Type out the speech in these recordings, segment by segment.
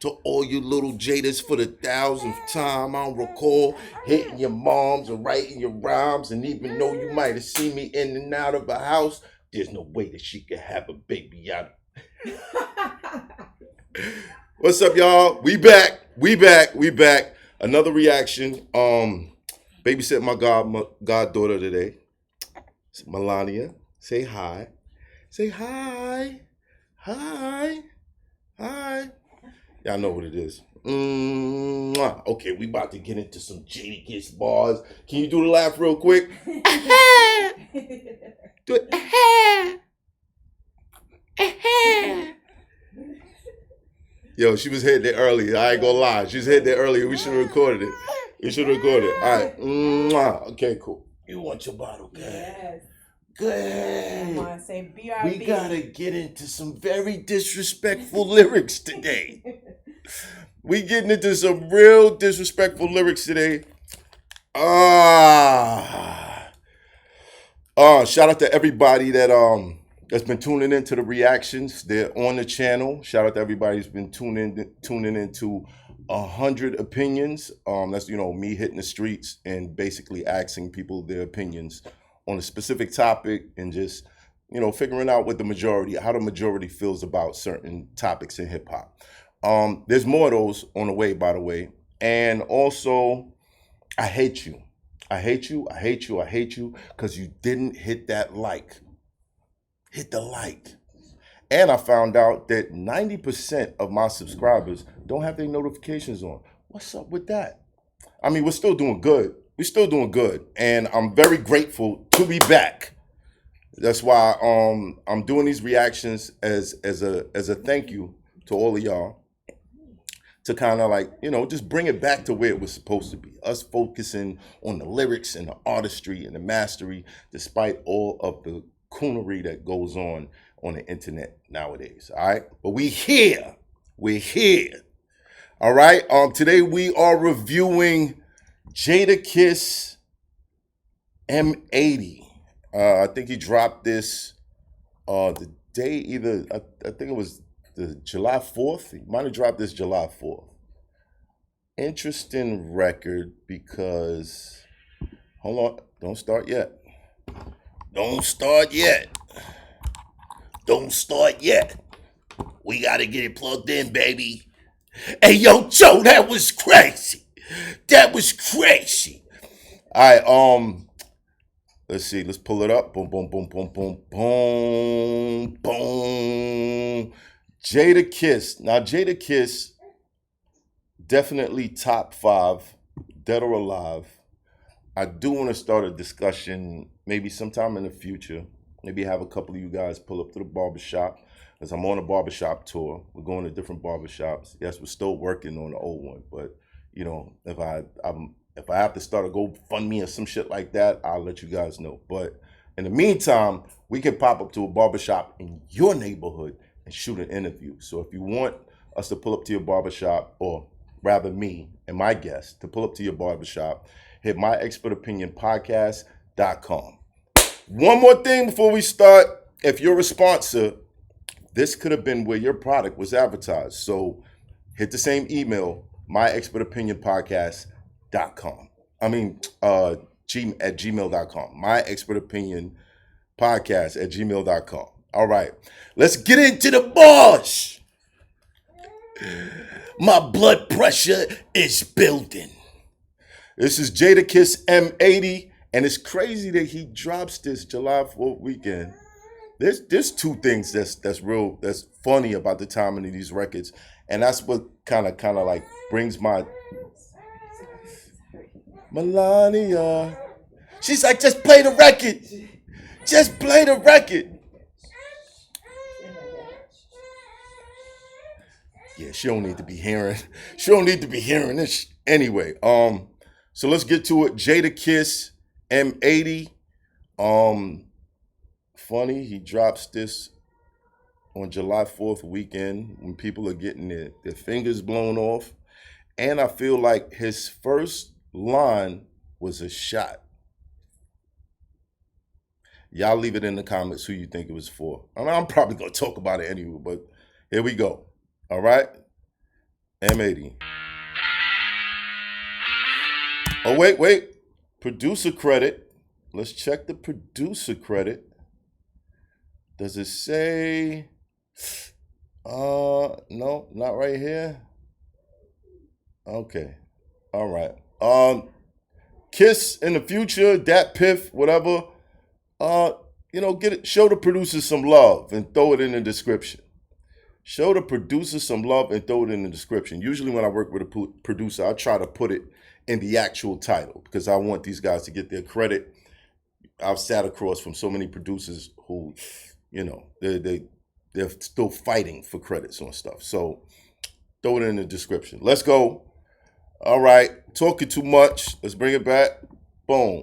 To all you little Jaders for the 1000th time, I don't recall hitting your moms or writing your rhymes. And even though you might have seen me in and out of a house, there's no way that she could have a baby out of. What's up, y'all? We back. Another reaction. Babysitting my goddaughter today. Melania. Say hi. Say hi. Hi. Hi. Y'all know what it is. Mwah. Okay, we about to get into some Jadakiss bars. Can you do the laugh real quick? Do it. Yo, she was hitting it earlier. I ain't gonna lie. She was hitting it earlier. We should have recorded it. All right. Mwah. Okay, cool. You want your bottle, good? Yes. Good. Come on, say BRB. We gotta get into some very disrespectful lyrics today. We getting into some real disrespectful lyrics today. Shout out to everybody that's been tuning into the reactions. They're on the channel. Shout out to everybody who's been tuning into 100 opinions. That's me hitting the streets and basically asking people their opinions on a specific topic and just figuring out how the majority feels about certain topics in hip hop. There's more of those on the way, by the way. And also, I hate you because you didn't hit that like. Hit the like. And I found out that 90% of my subscribers don't have their notifications on. What's up with that? I mean, we're still doing good. And I'm very grateful to be back. That's why I'm doing these reactions as a thank you to all of y'all, to kind of just bring it back to where it was supposed to be. Us focusing on the lyrics and the artistry and the mastery, despite all of the coonery that goes on the internet nowadays. All right, but we're here. All right. Today we are reviewing Jadakiss M80. I think he dropped this the day I think it was the July 4th. He might have dropped this July 4th. Interesting record because, hold on, don't start yet. We gotta get it plugged in, baby. Hey, yo, Joe, that was crazy. All right, let's see. Let's pull it up. Boom, boom, boom, boom, boom, boom, boom. Jadakiss. Now, Jadakiss, definitely top 5, dead or alive. I do want to start a discussion maybe sometime in the future. Maybe have a couple of you guys pull up to the barbershop, because I'm on a barbershop tour. We're going to different barbershops. Yes, we're still working on the old one, but if I have to start a GoFundMe or some shit like that, I'll let you guys know. But in the meantime, we can pop up to a barbershop in your neighborhood and shoot an interview. So if you want us to pull up to your barbershop, or rather me and my guests to pull up to your barbershop, hit myexpertopinionpodcast.com. One more thing before we start. If you're a sponsor, this could have been where your product was advertised. So hit the same email, myexpertopinionpodcast.com. At gmail.com. myexpertopinionpodcast@gmail.com. All right, let's get into the bars. My blood pressure is building. This is Jadakiss M80, and it's crazy that he drops this July 4th weekend. There's two things that's funny about the timing of these records, and that's what kind of like brings my Melania. She's like, just play the record. Yeah, she don't need to be hearing this anyway. So let's get to it. Jadakiss M80. Funny, he drops this on July 4th weekend when people are getting their fingers blown off. And I feel like his first line was a shot. Y'all leave it in the comments who you think it was for. I mean, I'm probably going to talk about it anyway, but here we go. All right? M80. Oh, wait. Producer credit. Let's check the producer credit. Does it say? No, not right here. Okay. All right. Kiss in the future, Dat Piff, whatever. Show the producers some love and throw it in the description. Show the producer some love and throw it in the description. Usually when I work with a producer, I try to put it in the actual title because I want these guys to get their credit. I've sat across from so many producers who, they're still fighting for credits on stuff. So throw it in the description. Let's go. All right. Talking too much. Let's bring it back. Boom.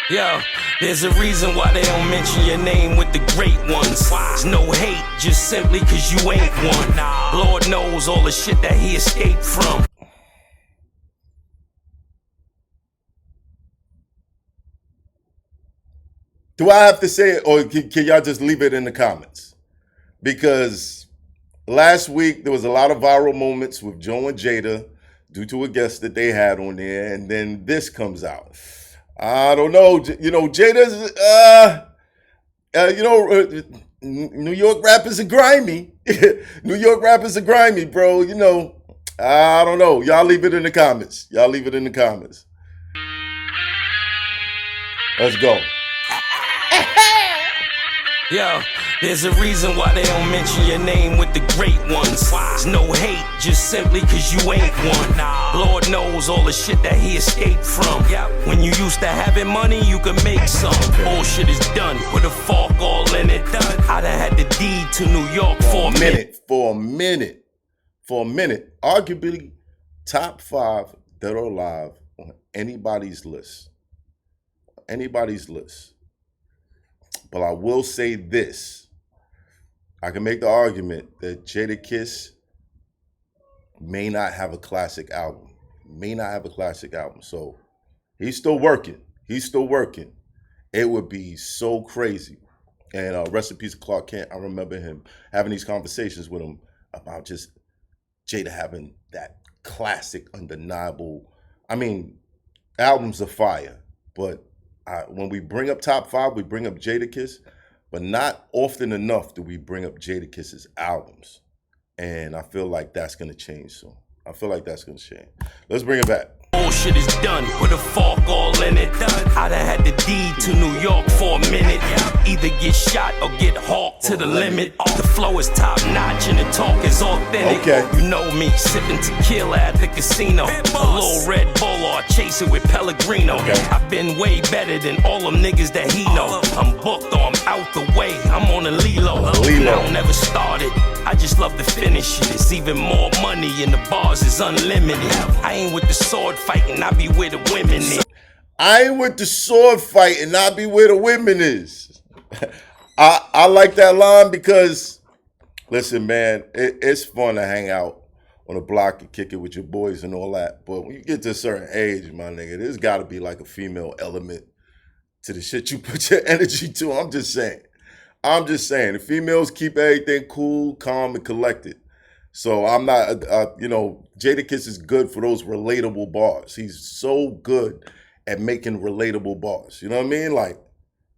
Yo, there's a reason why they don't mention your name with the great ones. There's no hate, just simply cause you ain't one. Lord knows all the shit that he escaped from. Do I have to say it, or can y'all just leave it in the comments? Because last week there was a lot of viral moments with Joe and Jada due to a guest that they had on there, and then this comes out. I don't know. Jada's, New York rappers are grimy. New York rappers are grimy, bro. I don't know. Y'all leave it in the comments. Let's go. Yo, there's a reason why they don't mention your name with the great ones. There's no hate, just simply cause you ain't one. Lord knows all the shit that he escaped from. When you used to having money, you could make some. Bullshit is done, put a fork all in it. I done had the deed to New York for a minute. For a minute. Arguably, top 5 dead or alive on anybody's list. But I will say this. I can make the argument that Jadakiss may not have a classic album. So he's still working. It would be so crazy. And rest in peace to Clark Kent. I remember him having these conversations with him about just Jada having that classic, undeniable. I mean, albums are fire, but when we bring up top 5, we bring up Jadakiss, but not often enough do we bring up Jadakiss's albums. And I feel like that's going to change soon. Let's bring it back. Bullshit is done, put a fork all in it. I done had the deed to New York for a minute. Either get shot or get hawked to the limit. The flow is top notch and the talk is authentic. Okay. You know me, sipping tequila at the casino. A little Red Bull or chasing with Pellegrino. Okay. I've been way better than all them niggas that he know. I'm booked or I'm out the way, I'm on a Lilo. I don't never started, I just love to finish it. It's even more money and the bars is unlimited. I ain't with the sword fighting, I be where the women is. I like that line because, listen, man, it's fun to hang out on the block and kick it with your boys and all that. But when you get to a certain age, my nigga, there's got to be like a female element to the shit you put your energy to. I'm just saying. The females keep everything cool, calm, and collected. So I'm not, Jadakiss is good for those relatable bars. He's so good at making relatable bars. You know what I mean? Like,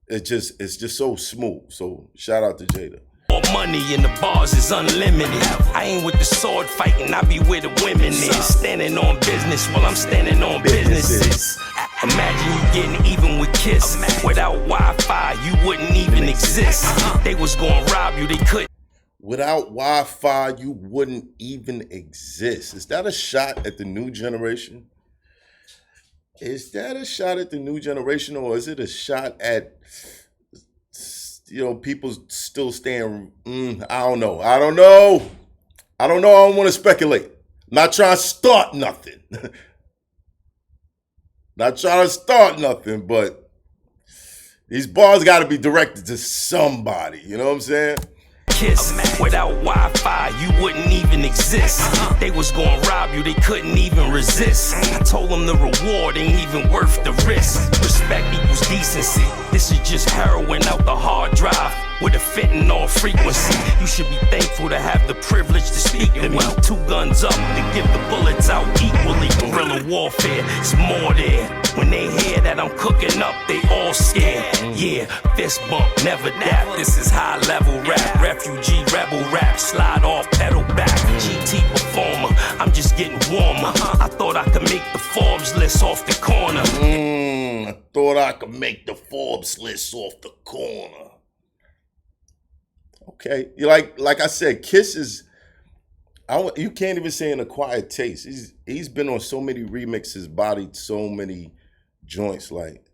it's just so smooth. So shout out to Jada. More money and the bars is unlimited. I ain't with the sword fighting, I be where the women is. Standing on business while I'm standing on businesses. Imagine you getting even with Kiss. Without Wi-Fi, you wouldn't even exist. They was gonna rob you, they couldn't. Without Wi-Fi, you wouldn't even exist. Is that a shot at the new generation? Or is it a shot at, people still staying? I don't know. I don't want to speculate. Not trying to start nothing. But these bars got to be directed to somebody. You know what I'm saying? Kiss. Without Wi-Fi, you wouldn't even exist. They was gonna rob you, they couldn't even resist. I told them the reward ain't even worth the risk. Respect equals decency. This is just heroin out the hard drive with a fentanyl frequency. You should be thankful to have the privilege to speak to me. 2 guns up to give the bullets out equally. Guerrilla warfare, it's more there. When they hear that I'm cooking up, they all scared. Yeah, fist bump, never dap. This is high level rap, refugee rebel rap. Slide off, pedal back. GT performer, I'm just getting warmer. I thought I could make the Forbes list off the corner. I thought I could make the Forbes list off the corner. Okay, like I said, Kiss is. You can't even say an acquired taste. He's been on so many remixes, bodied so many joints. Like,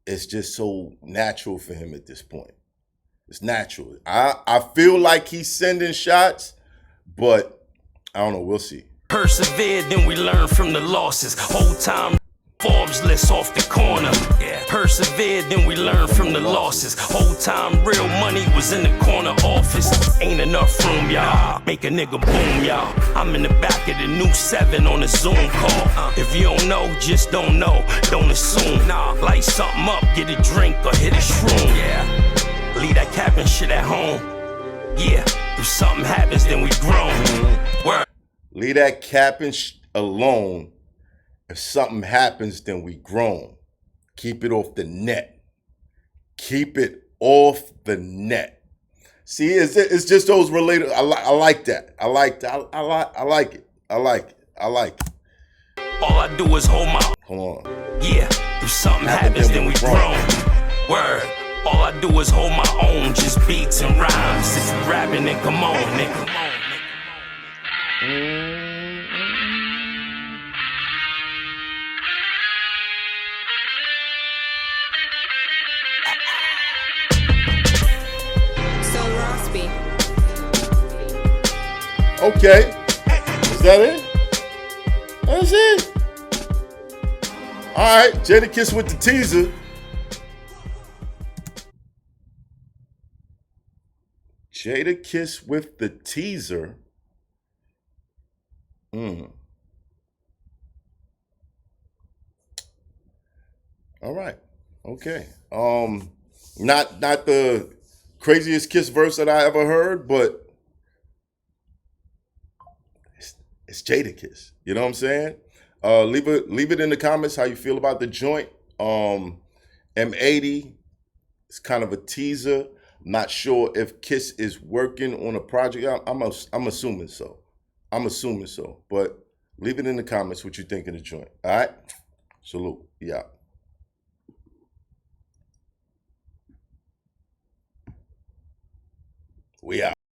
it's just so natural for him at this point. It's natural. I feel like he's sending shots, but I don't know. We'll see. Persevered, then we learn from the losses. Whole time Forbes list off the corner. Persevered, then we learn from the losses. Whole time real money was in the corner office. Ain't enough room, y'all. Make a nigga boom, y'all. I'm in the back of the new 7 on a Zoom call. If you don't know, just don't know. Don't assume. Light something up, get a drink or hit a shroom. Leave that capping shit at home. If something happens, then we grown. Word. Leave that capping alone. If something happens, then we grown. Keep it off the net. Keep it off the net. See, it's just those related. I like that. I like that. I like it. I like it. I like it. All I do is hold my. Hold on. If something happens, then we grown. Word. All I do is hold my own, just beats and rhymes. If you rapping, then come on, nigga. Okay, is that it? That's it. All right, Jadakiss with the teaser. Jadakiss with the teaser. All right. Okay. Not the craziest Kiss verse that I ever heard, but it's Jadakiss. You know what I'm saying? Leave it in the comments how you feel about the joint. M80. It's kind of a teaser. Not sure if Kiss is working on a project. I'm assuming so. But leave it in the comments what you think of the joint. All right? Salute. Yeah. We out.